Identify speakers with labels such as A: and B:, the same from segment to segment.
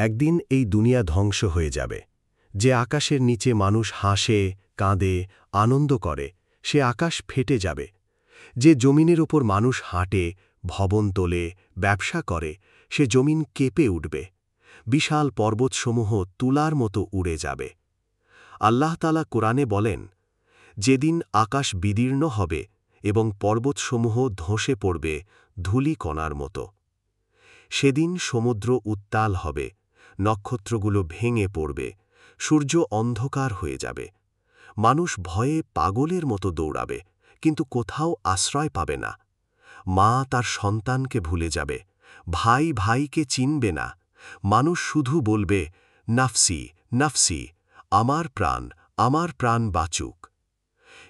A: একদিন এই দুনিয়া ধ্বংস হয়ে যাবে। যে আকাশের নিচে মানুষ হাসে, কাঁদে, আনন্দ করে, সে আকাশ ফেটে যাবে। যে জমিনের উপর মানুষ হাঁটে, ভবন তোলে, ব্যবসা করে, সে জমিন কেঁপে উঠবে। বিশাল পর্বতসমূহ তুলার মতো উড়ে যাবে। আল্লাহ তাআলা কোরআনে বলেন, যেদিন আকাশ বিদীর্ণ হবে এবং পর্বতসমূহ ধসে পড়বে ধূলিকণার মতো। সেদিন সমুদ্র উত্তাল হবে, নক্ষত্রগুলো ভেঙে পড়বে, সূর্য অন্ধকার হয়ে যাবে। মানুষ ভয়ে পাগলের মতো দৌড়াবে, কিন্তু কোথাও আশ্রয় পাবে না। মা তার সন্তানকে ভুলে যাবে, ভাই ভাইকে চিনবে না। মানুষ শুধু বলবে, নাফসি নাফসি, আমার প্রাণ বাঁচুক।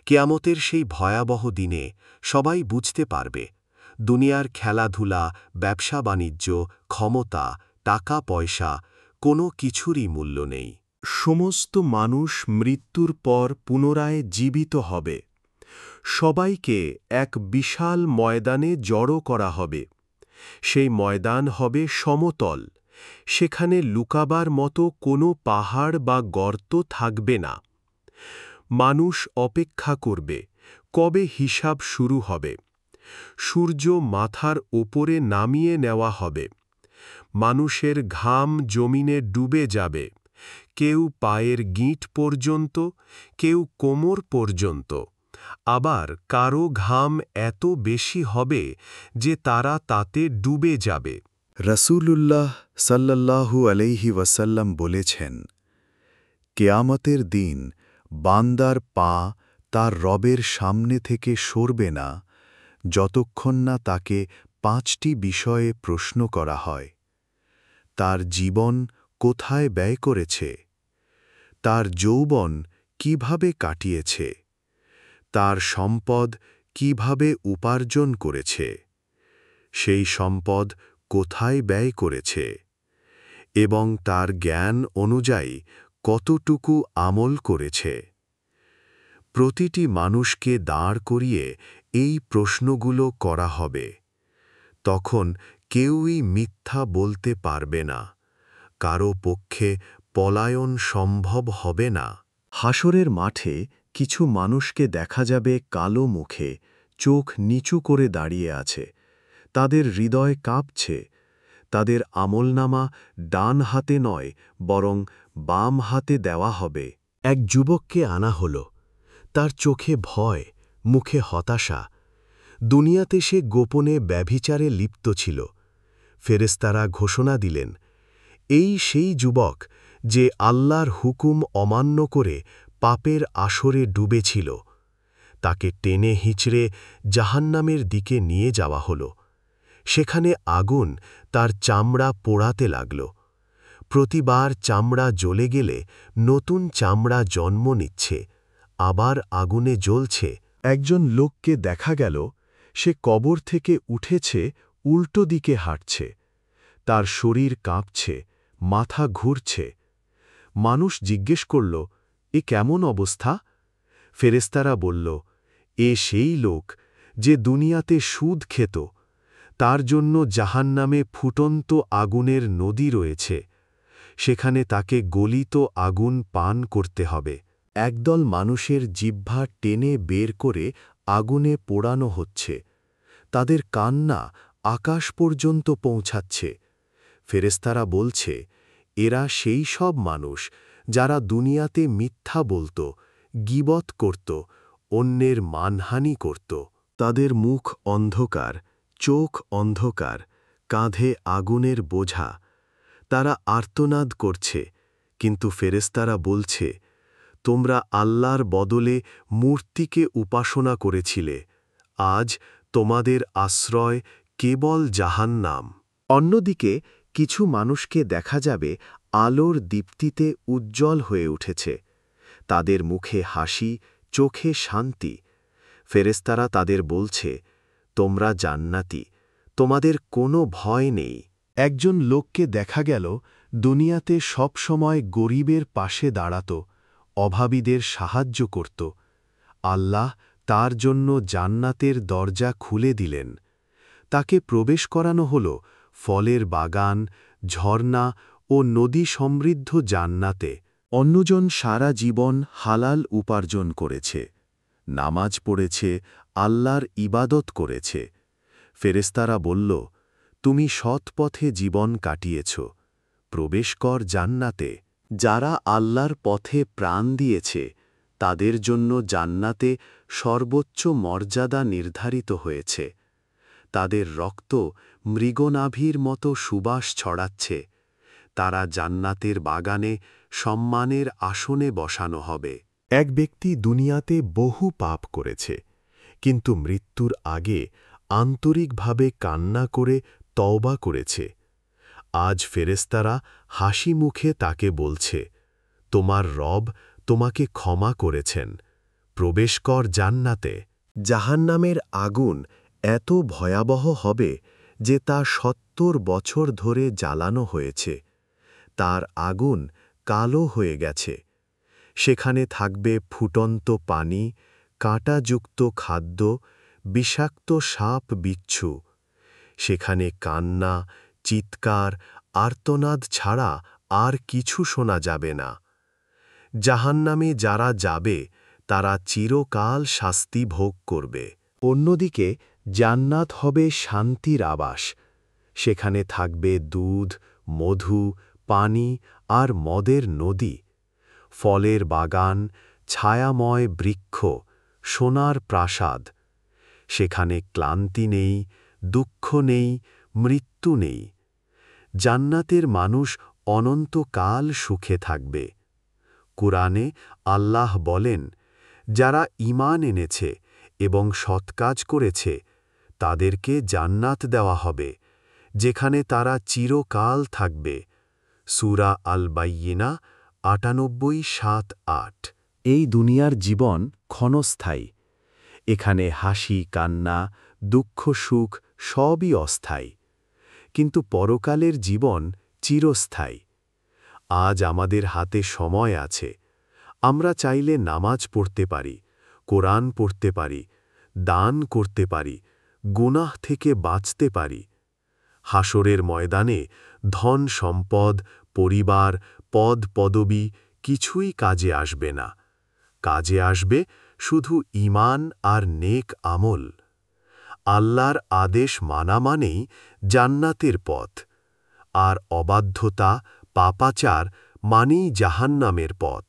A: কিয়ামতের সেই ভয়াবহ দিনে সবাই বুঝতে পারবে, দুনিয়ার খেলাধুলা, ব্যবসা বাণিজ্য, ক্ষমতা, টাকা পয়সা, কোনো কিছুরই মূল্য নেই।
B: সমস্ত মানুষ মৃত্যুর পর পুনরায় জীবিত হবে। সবাইকে এক বিশাল ময়দানে জড়ো করা হবে। সেই ময়দান হবে সমতল। সেখানে লুকাবার মতো কোনো পাহাড় বা গর্ত থাকবে না। মানুষ অপেক্ষা করবে, কবে হিসাব শুরু হবে। সূর্য মাথার ওপরে নামিয়ে নেওয়া হবে। মানুষের ঘাম জমিনে ডুবে যাবে, কেউ পায়ের গিঁট পর্যন্ত, কেউ কোমর পর্যন্ত। আবার কারো ঘাম এত বেশি হবে যে তারা তাতে ডুবে যাবে।
C: রাসূলুল্লাহ সাল্লাল্লাহু আলাইহি ওয়াসাল্লাম বলেছেন, কেয়ামতের দিন বান্দার পা তার রবের সামনে থেকে সরবে না, যতক্ষণ না তাকে ৫টি বিষয়ে প্রশ্ন করা হয়। তার জীবন কোথায় ব্যয় করেছে? তার যৌবন কিভাবে কাটিয়েছে? তার সম্পদ কিভাবে উপার্জন করেছে? সেই সম্পদ কোথায় ব্যয় করেছে? এবং তার জ্ঞান অনুযায়ী কতটুকু আমল করেছে? প্রতিটি মানুষকে দাঁড় করিয়ে এই প্রশ্নগুলো করা হবে। তখন কেউই মিথ্যা বলতে পারবে না, কারো পক্ষে পলায়ন সম্ভব হবে না।
B: হাসরের মাঠে কিছু মানুষকে দেখা যাবে কালো মুখে, চোখ নিচু করে দাঁড়িয়ে আছে। তাদের হৃদয় কাঁপছে। তাদের আমলনামা ডান হাতে নয়, বরং বাম হাতে দেওয়া হবে।
A: এক যুবককে আনা হল। তার চোখে ভয়, মুখে হতাশা। দুনিয়াতে সে গোপনে ব্যভিচারে লিপ্ত ছিল। ফেরেশতারা ঘোষণা দিলেন, এই সেই যুবক যে আল্লাহর হুকুম অমান্য করে পাপের আসরে ডুবেছিল। তাকে টেনে হিঁচড়ে জাহান্নামের দিকে নিয়ে যাওয়া হল। সেখানে আগুন তার চামড়া পোড়াতে লাগল। প্রতিবার চামড়া জ্বলে গেলে নতুন চামড়া জন্ম নিচ্ছে, আবার আগুনে জ্বলছে।
B: একজন লোককে দেখা গেল, সে কবর থেকে উঠেছে, উল্টো দিকে হাঁটছে। তার শরীর কাঁপছে, মাথা ঘুরছে। মানুষ জিজ্ঞেস করল, এ কেমন অবস্থা? ফেরেশতারা বলল, এ সেই লোক যে দুনিয়াতে সুদ খেত। তার জন্য জাহান্নামে ফুটন্ত আগুনের নদী রয়েছে। সেখানে তাকে গলিত আগুন পান করতে হবে। একদল মানুষের জিহ্বা টেনে বের করে আগুনে পোড়ানো হচ্ছে। তাদের কান্না আকাশ পর্যন্ত পৌঁছাচ্ছে। ফেরেশতারা বলছে, এরা সেই সব মানুষ যারা দুনিয়াতে মিথ্যা বলত, গীবত করত, অন্যের মানহানি করত। তাদের মুখ অন্ধকার, চোখ অন্ধকার, কাঁধে আগুনের বোঝা। তারা আর্তনাদ করছে, কিন্তু ফেরেশতারা বলছে, তোমরা আল্লাহর বদলে মূর্তিকে উপাসনা করেছিলে। আজ তোমাদের আশ্রয় কেবল জাহান্নাম। অন্যদিকে কিছু মানুষকে দেখা যাবে আলোর দীপ্তিতে উজ্জ্বল হয়ে উঠেছে। তাদের মুখে হাসি, চোখে শান্তি। ফেরেশতারা তাদের বলছে, তোমরা জান্নাতি, তোমাদের কোনো ভয় নেই। একজন লোককে দেখা গেল, দুনিয়াতে সব সময় গরিবের পাশে দাঁড়াত, অভাবীদের সাহায্য করত। আল্লাহ তার জন্য জান্নাতের দরজা খুলে দিলেন। তাকে প্রবেশ করানো হল ফলের বাগান, ঝর্ণা ও নদী সমৃদ্ধ জান্নাতে। অন্যজন সারা জীবন হালাল উপার্জন করেছে, নামাজ পড়েছে, আল্লাহর ইবাদত করেছে। ফেরেশতারা বলল, তুমি সৎ পথে জীবন কাটিয়েছ, প্রবেশ কর জান্নাতে। যারা আল্লাহর পথে প্রাণ দিয়েছে তাদের জন্য জান্নাতে সর্বোচ্চ মর্যাদা নির্ধারিত হয়েছে। তাদের রক্ত মৃগনাভির মতো সুবাস ছড়াচ্ছে। তারা জান্নাতের বাগানে সম্মানের আসনে বসানো হবে।
A: এক ব্যক্তি দুনিয়াতে বহু পাপ করেছে, কিন্তু মৃত্যুর আগে আন্তরিকভাবে কান্না করে তওবা করেছে। আজ ফেরেশতারা হাসি মুখে তাকে বলছে, তোমার রব তোমাকে ক্ষমা করেছেন, প্রবেশ কর জান্নাতে। জাহান্নামের আগুন এত ভয়াবহ হবে যে তা ৭০ বছর ধরে জ্বালানো হয়েছে। তার আগুন কালো হয়ে গেছে। সেখানে থাকবে ফুটন্ত পানি, কাঁটাযুক্ত খাদ্য, বিষাক্ত সাপ বিচ্ছু। সেখানে কান্না, চিৎকার, আর্তনাদ ছাড়া আর কিছু শোনা যাবে না। জাহান্নামে যারা যাবে তারা চিরকাল শাস্তি ভোগ করবে। অন্যদিকে জান্নাত হবে শান্তির আবাস। সেখানে থাকবে দুধ, মধু, পানি আর মদের নদী, ফলের বাগান, ছায়াময় বৃক্ষ, সোনার প্রাসাদ। সেখানে ক্লান্তি নেই, দুঃখ নেই, মৃত্যু নেই। জান্নাতের মানুষ অনন্তকাল সুখে থাকবে। কুরআনে আল্লাহ বলেন, যারা ঈমান এনেছে এবং সৎকাজ করেছে তাদেরকে জান্নাত দেওয়া হবে, যেখানে তারা চিরকাল থাকবে। সূরা আল-বাইয়িনা ৯৮-৭-৮। এই দুনিয়ার জীবন ক্ষণস্থায়ী। এখানে হাসি, কান্না, দুঃখ, সুখ সবই অস্থায়ী। কিন্তু পরকালের জীবন চিরস্থায়ী। আজ আমাদের হাতে সময় আছে। আমরা চাইলে নামাজ পড়তে পারি, কোরআন পড়তে পারি, দান করতে পারি, গুনাহ থেকে বাঁচতে পারি। হাসরের ময়দানে ধন সম্পদ, পরিবার, পদ পদবি কিছুই কাজে আসবে না। কাজে আসবে শুধু ঈমান আর নেক আমল। আল্লাহর আদেশ মানা মানেই জান্নাতের পথ, আর অবাধ্যতা, পাপাচার মানেই জাহান্নামের পথ।